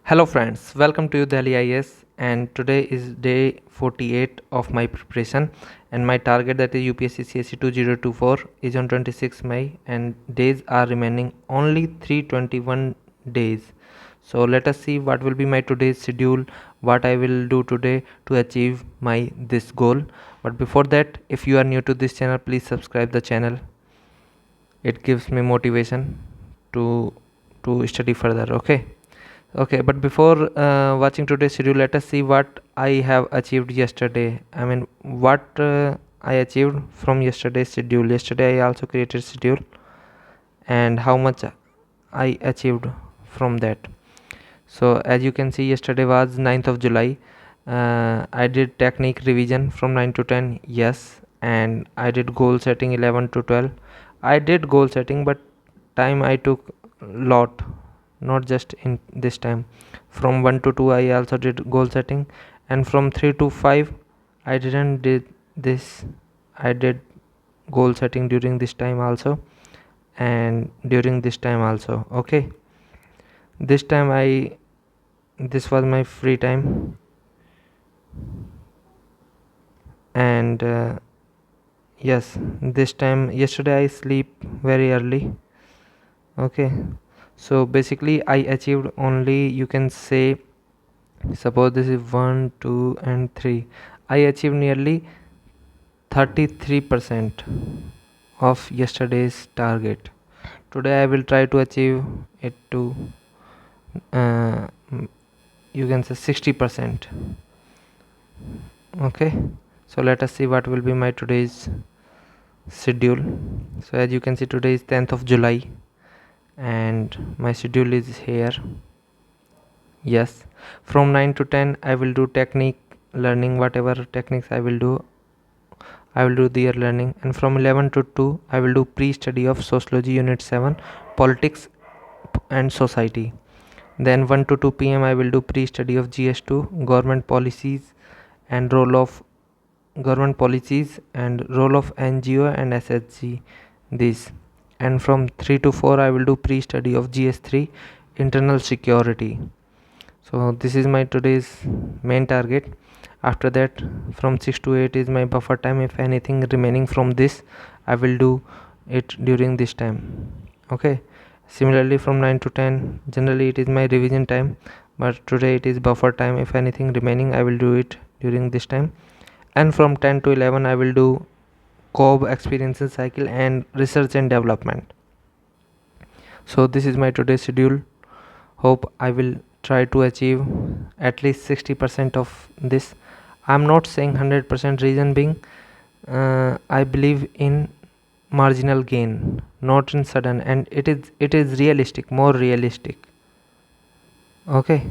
Hello friends, welcome to Delhi IAS, and today is day 48 of my preparation, and my target, that is UPSC CSE 2024, is on 26 May, and days are remaining only 321 days. So let us see what will be my today's schedule, what I will do today to achieve my this goal. But before that, if you are new to this channel, please subscribe the channel. It gives me motivation to study further. Okay, but before watching today's schedule, let us see what I have achieved yesterday. I mean, what I achieved from yesterday's schedule. Yesterday I also created schedule, and how much I achieved from that. So as you can see, yesterday was 9th of July. I did technique revision from 9 to 10, yes, and I did goal setting 11 to 12. I did goal setting, but time I took lot, not just in this time. From 1 to 2 I also did goal setting, and from 3 to 5 I didn't did this. I did goal setting during this time also, and during this time also. Okay, this time this was my free time, and yes, this time yesterday I sleep very early. Okay, so basically I achieved only, you can say, suppose this is 1 2 and 3, I achieved nearly 33% of yesterday's target. Today I will try to achieve it to uh, you can say 60%. Okay, so let us see what will be my today's schedule. So as you can see, today is 10th of July, and my schedule is here. Yes, from 9 to 10 I will do technique learning. Whatever techniques I will do their learning, and from 11 to 2 I will do pre-study of sociology unit 7, politics and society. Then 1 to 2 p.m. I will do pre-study of GS2, government policies and role of NGO and SSG, this. And from 3 to 4 I will do pre-study of GS3, internal security. So this is my today's main target. After that, from 6 to 8 is my buffer time. If anything remaining from this, I will do it during this time. Okay, similarly from 9 to 10 generally it is my revision time, but today it is buffer time. If anything remaining, I will do it during this time. And from 10 to 11 I will do COB, experiences cycle, and research and development. So this is my today's schedule. Hope I will try to achieve at least 60% of this. I'm not saying 100%, reason being I believe in marginal gain, not in sudden, and it is realistic, more realistic. Okay,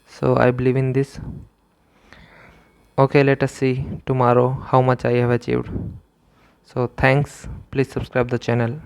so I believe in this. Okay, let us see tomorrow how much I have achieved. So thanks, please subscribe the channel.